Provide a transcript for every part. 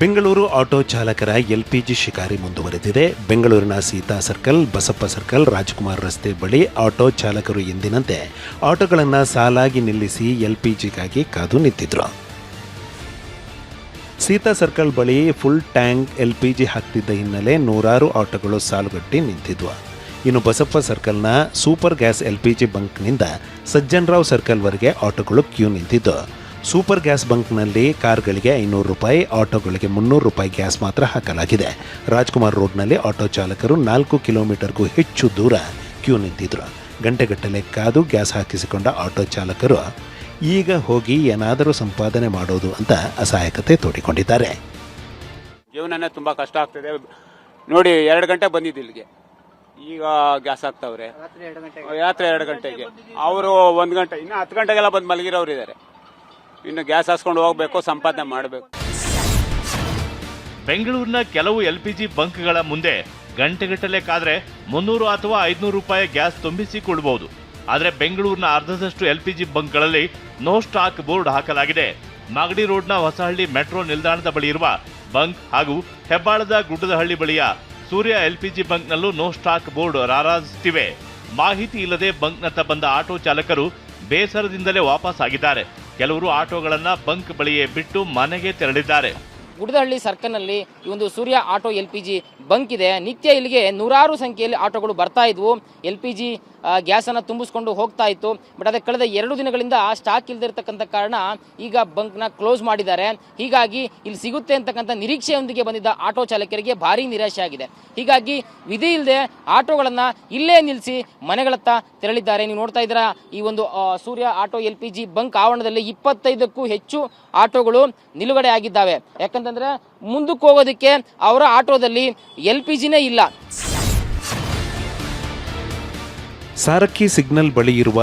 Bengaluru auto ಚಾಲಕರ LPG ಶಿಕಾರಿ ಮುಂದುವರೆದಿದೆ. ಬೆಂಗಳೂರಿನ ಸೀತಾ ಸರ್ಕಲ್, ಬಸಪ್ಪ ಸರ್ಕಲ್, ರಾಜ್ಕುಮಾರ್ ರಸ್ತೆ ಬಳಿ ಆಟೋ ಚಾಲಕರು ಎಂದಿನಂತೆ ಆಟೋಗಳನ್ನು ಸಾಲಾಗಿ ನಿಲ್ಲಿಸಿ ಎಲ್ಪಿಜಿಗಾಗಿ ಕಾದು ನಿಂತಿದ್ರು. ಸೀತಾ ಸರ್ಕಲ್ ಬಳಿ ಫುಲ್ ಟ್ಯಾಂಕ್ ಎಲ್ಪಿಜಿ ಹಾಕ್ತಿದ್ದ ಹಿನ್ನೆಲೆ ನೂರಾರು ಆಟೋಗಳು ಸಾಲುಗಟ್ಟಿ ನಿಂತಿದ್ವು. ಇನ್ನು Basappa ಸರ್ಕಲ್ನ super gas LPG ಬಂಕ್ನಿಂದ Sajjan Rao ಸರ್ಕಲ್ವರೆಗೆ ಆಟೋಗಳು ಕ್ಯೂ ನಿಂತಿದ್ದು, ಸೂಪರ್ ಗ್ಯಾಸ್ ಬಂಕ್ನಲ್ಲಿ ಕಾರ್ಗಳಿಗೆ 500 ರೂಪಾಯಿ, ಆಟೋಗಳಿಗೆ 300 ರೂಪಾಯಿ ಗ್ಯಾಸ್ ಮಾತ್ರ ಹಾಕಲಾಗಿದೆ. ರಾಜ್ಕುಮಾರ್ ರೋಡ್ನಲ್ಲಿ ಆಟೋ ಚಾಲಕರು 4 ಕಿಲೋಮೀಟರ್ಗೂ ಹೆಚ್ಚು ದೂರ ಕ್ಯೂ ನಿಂತಿದ್ರು. ಗಂಟೆಗಟ್ಟಲೆ ಕಾದು ಗ್ಯಾಸ್ ಹಾಕಿಸಿಕೊಂಡ ಆಟೋ ಚಾಲಕರು ಈಗ ಹೋಗಿ ಏನಾದರೂ ಸಂಪಾದನೆ ಮಾಡೋದು ಅಂತ ಅಸಹಾಯಕತೆ ತೋಡಿಕೊಂಡಿದ್ದಾರೆ. ಜೀವನನೇ ತುಂಬ ಕಷ್ಟ ಆಗ್ತಿದೆ ನೋಡಿ. 2 ಗಂಟೆ ಬಂದಿದ್ದು ಇಲ್ಲಿಗೆ, ಈಗ ಗ್ಯಾಸ್ ಹಾಕ್ತವ್ರೆ. ರಾತ್ರಿ 2 ಗಂಟೆಗೆ, ಅವರು 1 ಗಂಟೆ, ಇನ್ನು 10 ಗಂಟೆಗೆಲ್ಲ ಬಂದು ಮಲಗಿರೋರು ಇದ್ದಾರೆ. ಇನ್ನು ಗ್ಯಾಸ್ ಹಾಸ್ಕೊಂಡು ಹೋಗ್ಬೇಕು, ಸಂಪಾದನೆ ಮಾಡಬೇಕು. ಬೆಂಗಳೂರಿನ ಕೆಲವು ಎಲ್ಪಿಜಿ ಬಂಕ್ಗಳ ಮುಂದೆ ಗಂಟೆಗಟ್ಟಲೆ ಕಾದ್ರೆ 300 ಅಥವಾ 500 ರೂಪಾಯಿ ಗ್ಯಾಸ್ ತುಂಬಿಸಿಕೊಳ್ಳಬಹುದು. ಆದರೆ ಬೆಂಗಳೂರಿನ ಅರ್ಧದಷ್ಟು ಎಲ್ಪಿಜಿ ಬಂಕ್ಗಳಲ್ಲಿ ನೋ ಸ್ಟಾಕ್ ಬೋರ್ಡ್ ಹಾಕಲಾಗಿದೆ. ಮಾಗಡಿ ರೋಡ್ನ ಹೊಸಹಳ್ಳಿ ಮೆಟ್ರೋ ನಿಲ್ದಾಣದ ಬಳಿ ಇರುವ ಬಂಕ್ ಹಾಗೂ ಹೆಬ್ಬಾಳದ ಗುಡ್ಡದಹಳ್ಳಿ ಬಳಿಯ ಸೂರ್ಯ ಎಲ್ಪಿಜಿ ಬಂಕ್ನಲ್ಲೂ ನೋ ಸ್ಟಾಕ್ ಬೋರ್ಡ್ ರಾರಾಜಿಸುತ್ತಿವೆ. ಮಾಹಿತಿ ಇಲ್ಲದೆ ಬಂಕ್ನತ್ತ ಬಂದ ಆಟೋ ಚಾಲಕರು ಬೇಸರದಿಂದಲೇ ವಾಪಸ್ ಆಗಿದ್ದಾರೆ. ಕೆಲವರು ಆಟೋಗಳನ್ನು ಬಂಕ್ ಬಳಿಯೇ ಬಿಟ್ಟು ಮನೆಗೆ ತೆರಳಿದ್ದಾರೆ. ಗುಡ್ಡದಹಳ್ಳಿ ಸರ್ಕಲ್ನಲ್ಲಿ ಈ ಒಂದು ಸೂರ್ಯ ಆಟೋ ಎಲ್ಪಿಜಿ ಬಂಕ್ ಇದೆ. ನಿತ್ಯ ಇಲ್ಲಿಗೆ ನೂರಾರು ಸಂಖ್ಯೆಯಲ್ಲಿ ಆಟೋಗಳು ಬರ್ತಾ ಇದ್ವು, ಎಲ್ಪಿಜಿ ಗ್ಯಾಸನ್ನು ತುಂಬಿಸ್ಕೊಂಡು ಹೋಗ್ತಾ ಇತ್ತು. ಬಟ್ ಅದಕ್ಕೆ ಕಳೆದ 2 ದಿನಗಳಿಂದ ಸ್ಟಾಕ್ ಇಲ್ಲದಿರ್ತಕ್ಕಂಥ ಕಾರಣ ಈಗ ಬಂಕ್ನ ಕ್ಲೋಸ್ ಮಾಡಿದ್ದಾರೆ. ಹೀಗಾಗಿ ಇಲ್ಲಿ ಸಿಗುತ್ತೆ ಅಂತಕ್ಕಂಥ ನಿರೀಕ್ಷೆಯೊಂದಿಗೆ ಬಂದಿದ್ದ ಆಟೋ ಚಾಲಕರಿಗೆ ಭಾರಿ ನಿರಾಶೆ ಆಗಿದೆ. ಹೀಗಾಗಿ ವಿಧಿ ಇಲ್ಲದೆ ಆಟೋಗಳನ್ನು ಇಲ್ಲೇ ನಿಲ್ಲಿಸಿ ಮನೆಗಳತ್ತ ತೆರಳಿದ್ದಾರೆ. ನೀವು ನೋಡ್ತಾ ಇದ್ದೀರಾ, ಈ ಒಂದು ಸೂರ್ಯ ಆಟೋ ಎಲ್ಪಿಜಿ ಬಂಕ್ ಆವರಣದಲ್ಲಿ 25ಕ್ಕೂ ಹೆಚ್ಚು ಆಟೋಗಳು ನಿಲುಗಡೆ ಆಗಿದ್ದಾವೆ. ಯಾಕಂತಂದ್ರೆ ಮುಂದಕ್ಕೆ ಹೋಗೋದಕ್ಕೆ ಅವರ ಆಟೋದಲ್ಲಿ ಎಲ್ಪಿಜಿನೇ ಇಲ್ಲ. ಸಾರಕ್ಕಿ ಸಿಗ್ನಲ್ ಬಳಿ ಇರುವ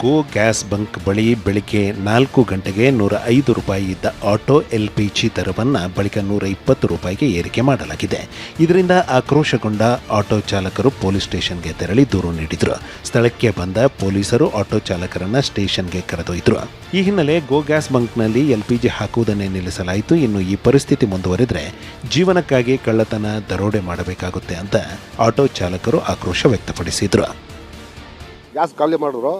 ಗೋ ಗ್ಯಾಸ್ ಬಂಕ್ ಬಳಿ ಬೆಳಿಗ್ಗೆ 4 ಗಂಟೆಗೆ 105 ರೂಪಾಯಿ ಇದ್ದ ಆಟೋ ಎಲ್ಪಿಜಿ ದರವನ್ನು ಬಳಿಕ 120 ರೂಪಾಯಿಗೆ ಏರಿಕೆ ಮಾಡಲಾಗಿದೆ. ಇದರಿಂದ ಆಕ್ರೋಶಗೊಂಡ ಆಟೋ ಚಾಲಕರು ಪೊಲೀಸ್ ಸ್ಟೇಷನ್ಗೆ ತೆರಳಿ ದೂರು ನೀಡಿದರು. ಸ್ಥಳಕ್ಕೆ ಬಂದ ಪೊಲೀಸರು ಆಟೋ ಚಾಲಕರನ್ನ ಸ್ಟೇಷನ್ಗೆ ಕರೆದೊಯ್ದರು. ಈ ಹಿನ್ನೆಲೆ ಗೋ ಗ್ಯಾಸ್ ಬಂಕ್ನಲ್ಲಿ ಎಲ್ಪಿಜಿ ಹಾಕುವುದನ್ನೇ ನಿಲ್ಲಿಸಲಾಯಿತು. ಇನ್ನು ಈ ಪರಿಸ್ಥಿತಿ ಮುಂದುವರೆದರೆ ಜೀವನಕ್ಕಾಗಿ ಕಳ್ಳತನ, ದರೋಡೆ ಮಾಡಬೇಕಾಗುತ್ತೆ ಅಂತ ಆಟೋ ಚಾಲಕರು ಆಕ್ರೋಶ ವ್ಯಕ್ತಪಡಿಸಿದರು. ಗ್ಯಾಸ್ ಖಾಲಿ ಮಾಡಿದ್ರು,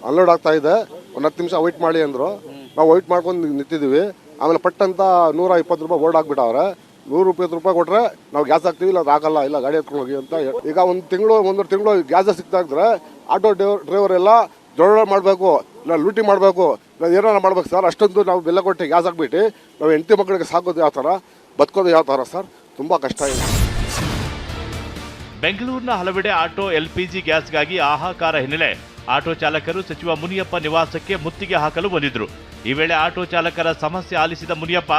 ಅನ್ಲೋಡ್ ಆಗ್ತಾ ಇದೆ, ಒಂದು 10 ನಿಮಿಷ ವೆಯ್ಟ್ ಮಾಡಿ ಅಂದರು. ನಾವು ವೆಯ್ಟ್ ಮಾಡ್ಕೊಂಡು ನಿಂತಿದ್ದೀವಿ. ಆಮೇಲೆ ಪಟ್ಟಂತ 120 ರೂಪಾಯಿ ಬೋರ್ಡ್ ಹಾಕ್ಬಿಟ್ಟವ್ರೆ. 120 ರೂಪಾಯಿ ಕೊಟ್ಟರೆ ನಾವು ಗ್ಯಾಸ್ ಹಾಕ್ತೀವಿ, ಇಲ್ಲ ಅದು ಆಗಲ್ಲ, ಇಲ್ಲ ಗಾಡಿ ಎತ್ಕೊಂಡು ಹೋಗಿ ಅಂತ. ಈಗ 1 ತಿಂಗಳು ಗ್ಯಾಸ್ ಸಿಗ್ತಾ ಇದ್ರೆ ಆಟೋ ಡ್ರೈವರ್ ಎಲ್ಲ ದೊಡ್ಡ ಮಾಡಬೇಕು, ಇಲ್ಲ ಲೂಟಿ ಮಾಡಬೇಕು, ಇಲ್ಲ ಏನಾರ ಮಾಡ್ಬೇಕು ಸರ್. ಅಷ್ಟೊಂದು ನಾವು ಬೆಲೆ ಕೊಟ್ಟು ಗ್ಯಾಸ್ ಹಾಕ್ಬಿಟ್ಟು ನಾವು ಹೆಂಡತಿ ಮಕ್ಕಳಿಗೆ ಸಾಕೋದು ಯಾವ ಥರ, ಬದುಕೋದು ಯಾವ ಥರ ಸರ್, ತುಂಬ ಕಷ್ಟ ಇದೆ. ಬೆಂಗಳೂರಿನ ಹಲವೆಡೆ ಆಟೋ ಎಲ್ಪಿಜಿ ಗ್ಯಾಸ್ಗಾಗಿ ಹಾಹಾಕಾರ ಹಿನ್ನೆಲೆ ಆಟೋ ಚಾಲಕರು ಸಚಿವ ಮುನಿಯಪ್ಪ ನಿವಾಸಕ್ಕೆ ಮುತ್ತಿಗೆ ಹಾಕಲು ಬಂದಿದ್ರು. ಈ ವೇಳೆ ಆಟೋ ಚಾಲಕರ ಸಮಸ್ಯೆ ಆಲಿಸಿದ ಮುನಿಯಪ್ಪ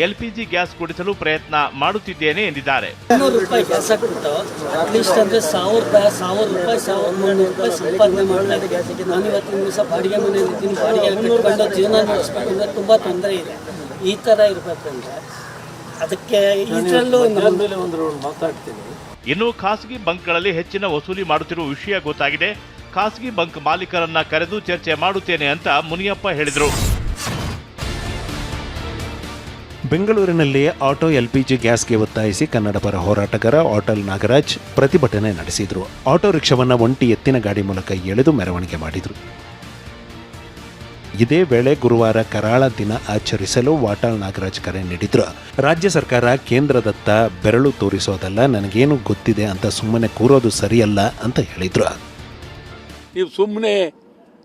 ಎಲ್ಪಿಜಿ ಗ್ಯಾಸ್ ಕೊಡಿಸಲು ಪ್ರಯತ್ನ ಮಾಡುತ್ತಿದ್ದೇನೆ ಎಂದಿದ್ದಾರೆ. 200 ರೂಪಾಯಿ ಗ್ಯಾಸ್ ಹಾಕ್ಬಿಟ್ಟು ಅಟ್ಲೀಸ್ಟ್ ಅಂದರೆ 1000 ರೂಪಾಯಿ 1300 ರೂಪಾಯಿ ಸಂಪಾದನೆ ಮಾಡಲಾಗಿದೆ. ನಾನು ಇವತ್ತಿನ ದಿವಸ ಬಾಡಿಗೆ ಮನೆಯಲ್ಲಿ ಇದ್ದೀನಿ. ಬಾಡಿಗೆ ಕಟ್ಕೊಂಡು ಜೀವನ ನಡೆಸಬೇಕಂದ್ರೆ ತುಂಬ ತೊಂದರೆ ಇದೆ. ಈ ಥರ ಇರಬೇಕು ಅಂದರೆ ಅದಕ್ಕೆ ಇದರಲ್ಲೂ ಒಂದು ಮಾತಾಡ್ತೀನಿ. ಇನ್ನು ಖಾಸಗಿ ಬಂಕ್ಗಳಲ್ಲಿ ಹೆಚ್ಚಿನ ವಸೂಲಿ ಮಾಡುತ್ತಿರುವ ವಿಷಯ ಗೊತ್ತಾಗಿದೆ. ಖಾಸಗಿ ಬಂಕ್ ಮಾಲೀಕರನ್ನ ಕರೆದು ಚರ್ಚೆ ಮಾಡುತ್ತೇನೆ ಅಂತ ಮುನಿಯಪ್ಪ ಹೇಳಿದರು. ಬೆಂಗಳೂರಿನಲ್ಲಿ ಆಟೋ ಎಲ್ಪಿಜಿ ಗ್ಯಾಸ್ಗೆ ಒತ್ತಾಯಿಸಿ ಕನ್ನಡ ಪರ ಹೋರಾಟಗಾರ ಆಟಲ್ ನಾಗರಾಜ್ ಪ್ರತಿಭಟನೆ ನಡೆಸಿದರು. ಆಟೋ ರಿಕ್ಷಾವನ್ನು ಒಂಟಿ ಎತ್ತಿನ ಗಾಡಿ ಮೂಲಕ ಎಳೆದು ಮೆರವಣಿಗೆ ಮಾಡಿದರು. ಇದೇ ವೇಳೆ ಗುರುವಾರ ಕರಾಳ ದಿನ ಆಚರಿಸಲು ವಾಟಾಳ್ ನಾಗರಾಜ್ ಕರೆ ನೀಡಿದ್ರು. ರಾಜ್ಯ ಸರ್ಕಾರ ಕೇಂದ್ರದತ್ತ ಬೆರಳು ತೋರಿಸೋದಲ್ಲ, ನನಗೇನು ಗೊತ್ತಿದೆ ಅಂತ ಸುಮ್ಮನೆ ಕೂರೋದು ಸರಿಯಲ್ಲ ಅಂತ ಹೇಳಿದ್ರು. ನೀವು ಸುಮ್ಮನೆ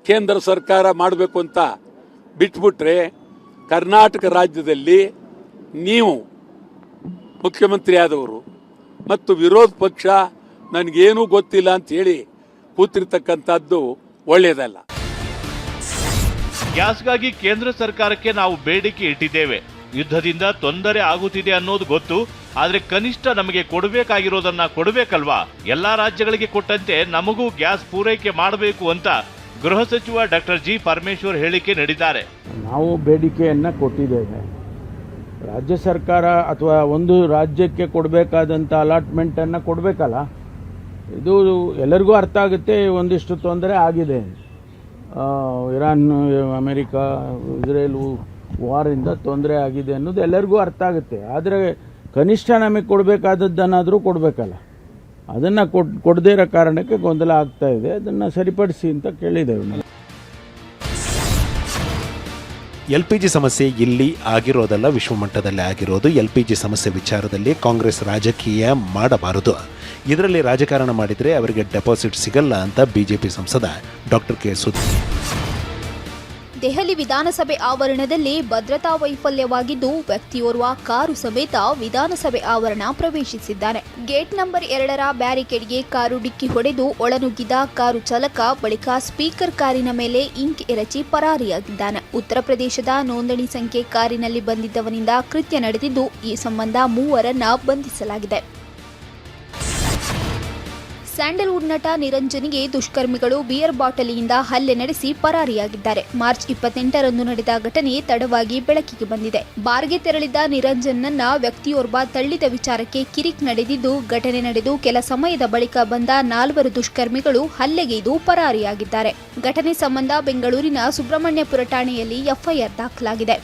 ಕೇಂದ್ರ ಸರ್ಕಾರ ಮಾಡಬೇಕು ಅಂತ ಬಿಟ್ಬಿಟ್ರೆ ಕರ್ನಾಟಕ ರಾಜ್ಯದಲ್ಲಿ ನೀವು ಮುಖ್ಯಮಂತ್ರಿ ಆದವರು ಮತ್ತು ವಿರೋಧ ಪಕ್ಷ ನನಗೇನೂ ಗೊತ್ತಿಲ್ಲ ಅಂತ ಹೇಳಿ ಕೂತಿರ್ತಕ್ಕಂಥದ್ದು ಒಳ್ಳೆಯದಲ್ಲ. ಗ್ಯಾಸ್ಗಾಗಿ ಕೇಂದ್ರ ಸರ್ಕಾರಕ್ಕೆ ನಾವು ಬೇಡಿಕೆ ಇಟ್ಟಿದ್ದೇವೆ. ಯುದ್ಧದಿಂದ ತೊಂದರೆ ಆಗುತ್ತಿದೆ ಅನ್ನೋದು ಗೊತ್ತು. ಆದರೆ ಕನಿಷ್ಠ ನಮಗೆ ಕೊಡಬೇಕಾಗಿರೋದನ್ನ ಕೊಡಬೇಕಲ್ವಾ? ಎಲ್ಲಾ ರಾಜ್ಯಗಳಿಗೆ ಕೊಟ್ಟಂತೆ ನಮಗೂ ಗ್ಯಾಸ್ ಪೂರೈಕೆ ಮಾಡಬೇಕು ಅಂತ ಗೃಹ ಸಚಿವ ಡಾಕ್ಟರ್ ಜಿ ಪರಮೇಶ್ವರ್ ಹೇಳಿಕೆ ನೀಡಿದ್ದಾರೆ. ನಾವು ಬೇಡಿಕೆಯನ್ನು ಕೊಟ್ಟಿದ್ದೇವೆ. ರಾಜ್ಯ ಸರ್ಕಾರ ಅಥವಾ ಒಂದು ರಾಜ್ಯಕ್ಕೆ ಕೊಡಬೇಕಾದಂಥ ಅಲಾಟ್ಮೆಂಟನ್ನು ಕೊಡಬೇಕಲ್ಲ. ಇದು ಎಲ್ಲರಿಗೂ ಅರ್ಥ ಆಗುತ್ತೆ. ಒಂದಿಷ್ಟು ತೊಂದರೆ ಆಗಿದೆ. ಇರಾನ್, ಅಮೆರಿಕ, ಇಸ್ರೇಲು ವಾರಿಂದ ತೊಂದರೆ ಆಗಿದೆ ಅನ್ನೋದು ಎಲ್ಲರಿಗೂ ಅರ್ಥ ಆಗುತ್ತೆ. ಆದರೆ ಕನಿಷ್ಠ ನಮಗೆ ಕೊಡಬೇಕಾದದ್ದನ್ನಾದರೂ ಕೊಡಬೇಕಲ್ಲ, ಅದನ್ನು ಕೊಡದೇ ಇರೋ ಕಾರಣಕ್ಕೆ ಗೊಂದಲ ಆಗ್ತಾ ಇದೆ. ಅದನ್ನು ಸರಿಪಡಿಸಿ ಅಂತ ಕೇಳಿದ್ದೇವೆ ನಾವು. LPG ಸಮಸ್ಯೆ ಇಲ್ಲಿ ಆಗಿರೋದಲ್ಲ, ವಿಶ್ವಮಟ್ಟದಲ್ಲಿ ಆಗಿರೋದು. LPG ಸಮಸ್ಯೆ ವಿಚಾರದಲ್ಲಿ ಕಾಂಗ್ರೆಸ್ ರಾಜಕೀಯ ಮಾಡಬಾರದು. ಇದರಲ್ಲಿ ರಾಜಕಾರಣ ಮಾಡಿದರೆ ಅವರಿಗೆ ಡೆಪಾಸಿಟ್ ಸಿಗಲ್ಲ ಅಂತ ಬಿಜೆಪಿ ಸಂಸದ ಡಾಕ್ಟರ್ ಕೆ ಸುಧೀರ್. ದೆಹಲಿ ವಿಧಾನಸಭೆ ಆವರಣದಲ್ಲಿ ಭದ್ರತಾ ವೈಫಲ್ಯವಾಗಿದ್ದು ವ್ಯಕ್ತಿಯೋರ್ವ ಕಾರು ಸಮೇತ ವಿಧಾನಸಭೆ ಆವರಣ ಪ್ರವೇಶಿಸಿದ್ದಾನೆ. ಗೇಟ್ ನಂಬರ್ 2ರ ಬ್ಯಾರಿಕೇಡ್ಗೆ ಕಾರು ಡಿಕ್ಕಿ ಹೊಡೆದು ಒಳನುಗ್ಗಿದ ಕಾರು ಚಾಲಕ ಬಳಿಕ ಸ್ಪೀಕರ್ ಕಾರಿನ ಮೇಲೆ ಇಂಕ್ ಎರಚಿ ಪರಾರಿಯಾಗಿದ್ದಾನೆ. ಉತ್ತರ ಪ್ರದೇಶದ ನೋಂದಣಿ ಸಂಖ್ಯೆ ಕಾರಿನಲ್ಲಿ ಬಂದಿದ್ದವನಿಂದ ಕೃತ್ಯ ನಡೆದಿದ್ದು ಈ ಸಂಬಂಧ 3 ಬಂಧಿಸಲಾಗಿದೆ. ಸ್ಯಾಂಡಲ್ವುಡ್ ನಟ ನಿರಂಜನ್ಗೆ ದುಷ್ಕರ್ಮಿಗಳು ಬಿಯರ್ ಬಾಟಲಿಯಿಂದ ಹಲ್ಲೆ ನಡೆಸಿ ಪರಾರಿಯಾಗಿದ್ದಾರೆ. ಮಾರ್ಚ್ 28ರಂದು ನಡೆದ ಘಟನೆ ತಡವಾಗಿ ಬೆಳಕಿಗೆ ಬಂದಿದೆ. ಬಾರ್ಗೆ ತೆರಳಿದ್ದ ನಿರಂಜನ್ನನ್ನ ವ್ಯಕ್ತಿಯೋರ್ವ ತಳ್ಳಿದ ವಿಚಾರಕ್ಕೆ ಕಿರಿಕ್ ನಡೆದಿದ್ದು, ಘಟನೆ ನಡೆದು ಕೆಲ ಸಮಯದ ಬಳಿಕ ಬಂದ 4 ದುಷ್ಕರ್ಮಿಗಳು ಹಲ್ಲೆಗೈದು ಪರಾರಿಯಾಗಿದ್ದಾರೆ. ಘಟನೆ ಸಂಬಂಧ ಬೆಂಗಳೂರಿನ ಸುಬ್ರಹ್ಮಣ್ಯಪುರ ಠಾಣೆಯಲ್ಲಿ ಎಫ್ಐಆರ್ ದಾಖಲಾಗಿದೆ.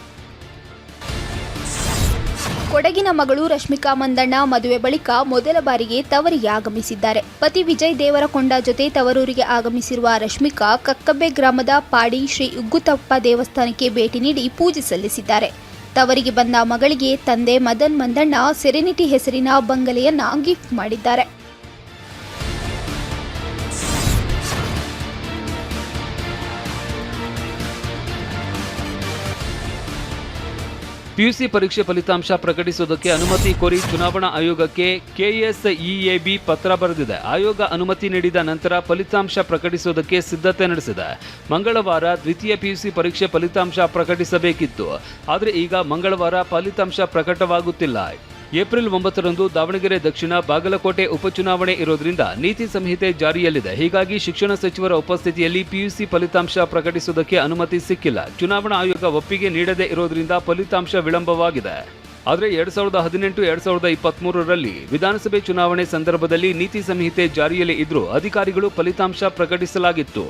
ಕೊಡಗಿನ ಮಗಳು ರಶ್ಮಿಕಾ ಮಂದಣ್ಣ ಮದುವೆ ಬಳಿಕ ಮೊದಲ ಬಾರಿಗೆ ತವರಿಗೆ ಆಗಮಿಸಿದ್ದಾರೆ. ಪತಿ ವಿಜಯ್ ದೇವರಕೊಂಡ ಜೊತೆ ತವರೂರಿಗೆ ಆಗಮಿಸಿರುವ ರಶ್ಮಿಕಾ ಕಕ್ಕಬ್ಬೆ ಗ್ರಾಮದ ಪಾಡಿ ಶ್ರೀ ಉಗ್ಗುತಪ್ಪ ದೇವಸ್ಥಾನಕ್ಕೆ ಭೇಟಿ ನೀಡಿ ಪೂಜೆ ಸಲ್ಲಿಸಿದ್ದಾರೆ. ತವರಿಗೆ ಬಂದ ಮಗಳಿಗೆ ತಂದೆ ಮದನ್ ಮಂದಣ್ಣ ಸೆರೆನಿಟಿ ಹೆಸರಿನ ಬಂಗಲೆಯನ್ನ ಗಿಫ್ಟ್ ಮಾಡಿದ್ದಾರೆ. ಪಿಯುಸಿ ಪರೀಕ್ಷೆ ಫಲಿತಾಂಶ ಪ್ರಕಟಿಸುವುದಕ್ಕೆ ಅನುಮತಿ ಕೋರಿ ಚುನಾವಣಾ ಆಯೋಗಕ್ಕೆ ಕೆಎಸ್ಇಎಬಿ ಪತ್ರ ಬರೆದಿದೆ. ಆಯೋಗ ಅನುಮತಿ ನೀಡಿದ ನಂತರ ಫಲಿತಾಂಶ ಪ್ರಕಟಿಸುವುದಕ್ಕೆ ಸಿದ್ಧತೆ ನಡೆಸಿದೆ. ಮಂಗಳವಾರ ದ್ವಿತೀಯ ಪಿಯುಸಿ ಪರೀಕ್ಷೆ ಫಲಿತಾಂಶ ಪ್ರಕಟಿಸಬೇಕಿತ್ತು. ಆದರೆ ಈಗ ಮಂಗಳವಾರ ಫಲಿತಾಂಶ ಪ್ರಕಟವಾಗುತ್ತಿಲ್ಲ. ಏಪ್ರಿಲ್ 9ರಂದು ದಾವಣಗೆರೆ ದಕ್ಷಿಣ, ಬಾಗಲಕೋಟೆ ಉಪಚುನಾವಣೆ ಇರೋದ್ರಿಂದ ನೀತಿ ಸಂಹಿತೆ ಜಾರಿಯಲ್ಲಿದೆ. ಹೀಗಾಗಿ ಶಿಕ್ಷಣ ಸಚಿವರ ಉಪಸ್ಥಿತಿಯಲ್ಲಿ ಪಿಯುಸಿ ಫಲಿತಾಂಶ ಪ್ರಕಟಿಸುವುದಕ್ಕೆ ಅನುಮತಿ ಸಿಕ್ಕಿಲ್ಲ. ಚುನಾವಣಾ ಆಯೋಗ ಒಪ್ಪಿಗೆ ನೀಡದೇ ಇರೋದ್ರಿಂದ ಫಲಿತಾಂಶ ವಿಳಂಬವಾಗಿದೆ. ಆದರೆ 2018-2023ರಲ್ಲಿ ವಿಧಾನಸಭೆ ಚುನಾವಣೆ ಸಂದರ್ಭದಲ್ಲಿ ನೀತಿ ಸಂಹಿತೆ ಜಾರಿಯಲ್ಲಿ ಇದ್ರೂ ಅಧಿಕಾರಿಗಳು ಫಲಿತಾಂಶ ಪ್ರಕಟಿಸಲಾಗಿತ್ತು.